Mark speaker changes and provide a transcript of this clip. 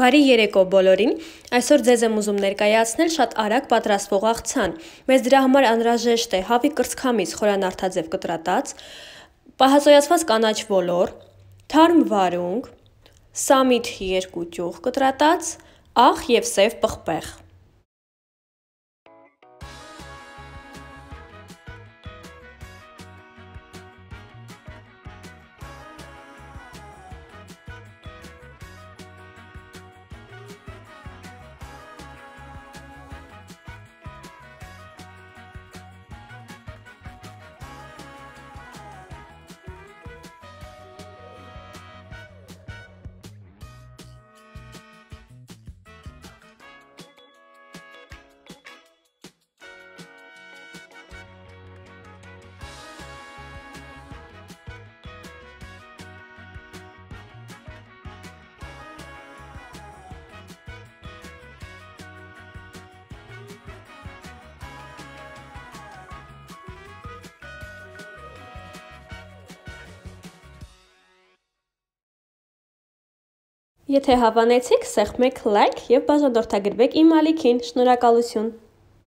Speaker 1: Բարի երեկո բոլորին, այսօր ձեզ եմ ուզում ներկայացնել շատ արագ պատրաստվող աղցան, մեզ դրա համար անհրաժեշտ է հավի կրծքամիս խորանարդաձև կտրատած, պահածոյացված կանաչ ոլոր, թարմ վարունգ, սամիթ 2 ճյուղ կտրատած, աղ և սև պղպեղ։ Եթե հավանեցիք, սեղմեք լայք և բաժանորդագրվեք իմ ալիքին, շնորհակալություն։